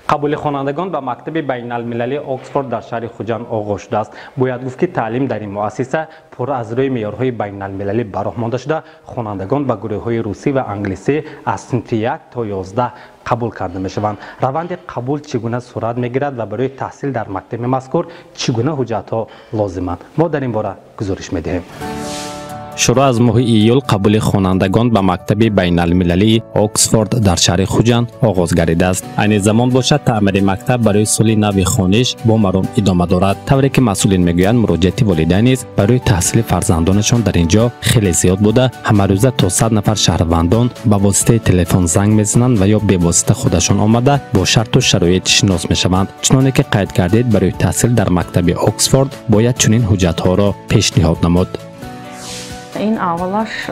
قبول خوانندگان به مکتب بین المللی اکسفورد در شهر خوجند آغاز شده است. باید گفت که تعلیم در این مؤسسه پر از روی معیارهای بین المللی برآمده شده. خوانندگان به گروه‌های روسی و انگلیسی از صنف 1 تا 11 قبول کرده می شوند. روند قبول چگونه صورت می گیرد و برای تحصیل در مکتب مذکور چگونه حجت ها لازمند؟ ما در این باره گزارش می دهیم. شروع از ماه ایول قبول خوانندگان به مکتب بین المللی اکسفورد در شهر خوجند آغاز گردیده است. این زمان باشد تعمیر مکتب برای سال نو خوانش با مرام ادامه دارد. طوری که مسئولین میگویند مراجعت والدین نیز برای تحصیل فرزندانشان در اینجا خیلی زیاد بوده. همه روزه تا 100 نفر شهروندان به واسطه تلفن زنگ میزنند و یا به واسطه خودشان آمده با شرط و شرایط شناس میشوند. چنانه که قید گردید برای تحصیل در مکتب اکسفورد باید چنین حجت ها را پیشنهاد نمود. این اولش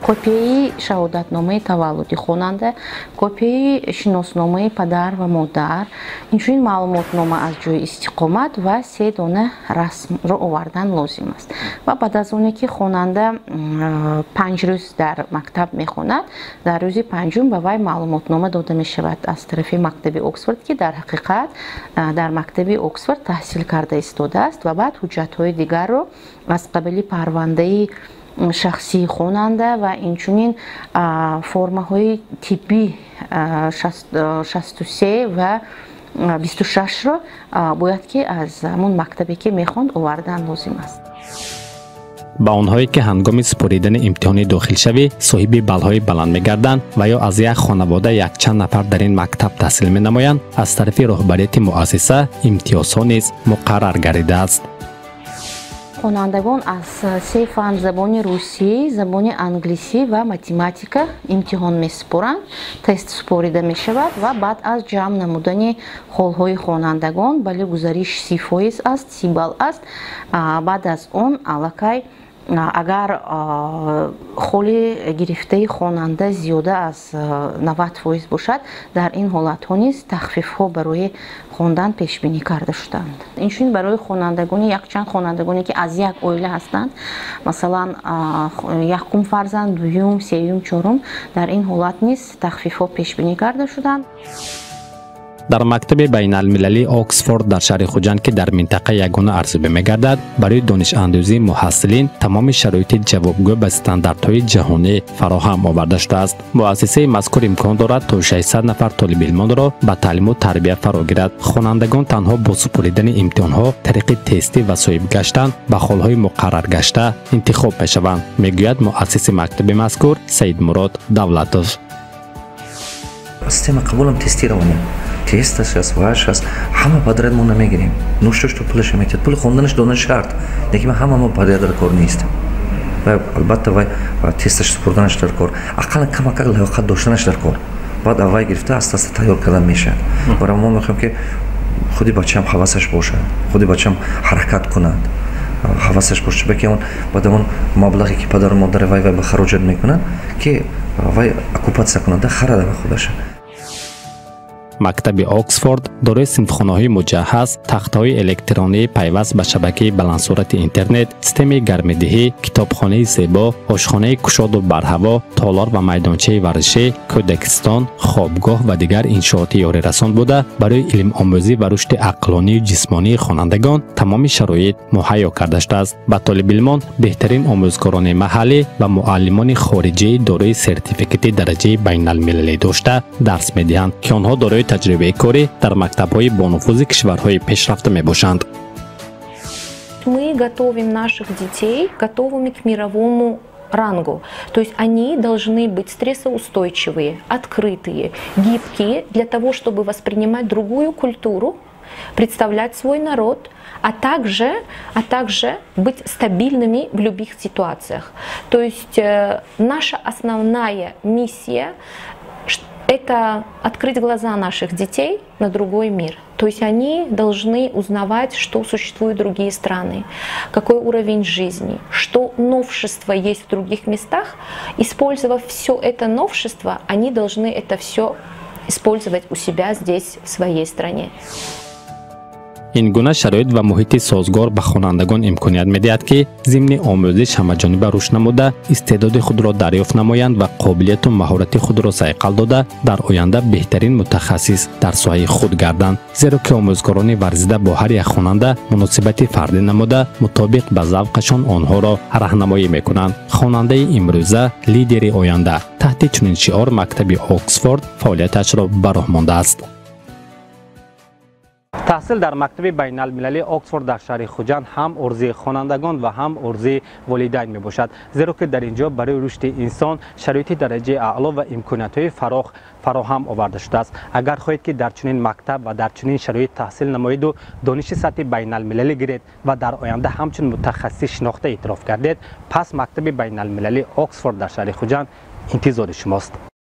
کپی شهادتنامه تولدی خواننده، کپی شناسنامه پدر و مادر، اینچنین معلوماتنامه از جای استقامت و 3 دانه رسم را آوردن لازم است. و بعد از اونی که خواننده 5 روز در مکتب میخواند، در روز پنجم به وی معلوماتنامه داده می شود از طرف مکتب اکسفورد که در حقیقت در مکتب اکسفورد تحصیل کرده ایستاده است و بعد حجت های دیگر رو از قبیل پرونده شخصی خواننده و اینچنین فرم‌های تیپی 63 و 26 را باید که از همون مکتبی که میخواند آوردن لازم است. با آنهایی که هنگام سپریدن امتحان داخل شوی صاحب بلهای بلند می‌گردند و یا از یک خانواده یک چند نفر در این مکتب تحصیل می‌نمایند، از طرف رهبریت مؤسسه امتیازها نیز مقرر گردیده است. خوانندگان از 3 فن زبان روسی، زبان انگلیسی و متماتیکا امتحان می‌سپارند، تست سپاریده می‌شود و بعد از جمع نمودن خال‌های خوانندگان بله گزارش 30% است، 30 بال است. بعد از اون علاقه اگر خالی گرفته خواننده زیاده از 90% باشد، در این حالت ها نیز تخفیف ها برای خواندن پیش بینی کرده شدند. اینچنین برای خوانندگان یک چند خوانندگانی که از یک عائله هستند، مثلا یکم فرزند، دوم، سوم، چهارم، در این حالت نیز تخفیف ها پیش بینی کرده شدند. در مکتب بین المللی اکسفورد در شهر خوجند که در منطقه یگانه ارزیابی می‌گردد، برای دانش اندوزی محصلین تمام شرایط جوابگو به استانداردهای جهانی فراهم آورده شده است. مؤسسه مذکور امکان دارد تا 600 نفر طالب علم را به تعلیم و تربیت فرا گیرد. خوانندگان تنها با سپریدن امتحان‌ها طریق تستی و صایب گشتن به خال‌های مقرر گشته انتخاب می‌شوند، می‌گوید مؤسس مکتب مذکور سید مراد دولتوف. سیستم قبولم تستی روانه. تستش است، واش است، همه پدرت ما نمیگیریم. نوشتش تو پولش میتید، پول خوندنش دونه شرط. دیگه همه ما پدر کار نیست. و البته وای تستش سپردنش در کار. اقل کم لیاقت داشتنش در کار. بعد اوای گرفته است تیار کردن میشه. برای ما میخوام که خودی بچه‌م حواسش باشه، خودی بچه‌م حرکت کند. حواسش باشه به که اون بعد اون مبلغی که پدر و مادر وای به خراجات میکنن که وای اکوپاسیون کننده خرده به خودش. مکتب اکسفورد دارای صنفخانه‌های مجهز، تخت‌های الکترونی پیوست به شبکه بلندسرعت اینترنت، سیستم گرم‌دهی، کتابخانه زیبا، آشخانه گشاد و برهوا، تالار و میدانچه ورزشی، کودکستان، خوابگاه و دیگر انشاءات یاری رسان بوده برای علم آموزی و رشد عقلانی و جسمانی خوانندگان تمام شرایط مهیا کرده شده است. به طالب علمان بهترین آموزگاران محلی و معلمان خارجی دارای سرتیفیکت درجه بین المللی داشته درس می‌دهند که آنها دارای تجربه کاری در مکتب‌های با نفوذ кишварҳои пешрафта мебошанд. Мы готовим наших детей готовыми к мировому рангу. То есть они должны быть стрессоустойчивые, открытые, гибкие для того, чтобы воспринимать другую культуру, представлять свой народ, а также быть стабильными в любых ситуациях. То есть наша основная миссия это открыть глаза наших детей на другой мир. То есть они должны узнавать, что существуют другие страны, какой уровень жизни, что новшество есть в других местах. Использовав все это новшество, они должны это все использовать у себя здесь, в своей стране. این گونه شرایط و محیط سازگار به خوانندگان امکانیت می‌دهد که ضمن آموزش همه‌جانبه رشد نموده استعداد خود را دریافت نمایند و قابلیت و مهارت خود را صیقل داده در آینده بهترین متخصص در ساحه خود گردند، زیرا که آموزگاران ورزیده با هر یک خواننده مناسبت فردی نموده مطابق به ذوقشان آنها را راهنمایی می‌کنند. خواننده امروزه لیدر آینده تحت چنین شعار مکتب اکسفورد فعالیتش را به راه مانده است. تحصیل در مکتب بین المللی اکسفورد در شهر خوجند هم عرضه خوانندگان و هم عرضه والدین می باشد، زیرا که در اینجا برای رشد انسان شرایط درجه اعلا و امکانیت‌های فراهم آورده شده است. اگر خواهید که در چنین مکتب و در چنین شرایط تحصیل نمایید و دانش سطح بین المللی گیرید و در آینده همچون متخصص شناخته اعتراف کردید، پس مکتب بین المللی اکسفورد در شهر خوجند انتظار شماست.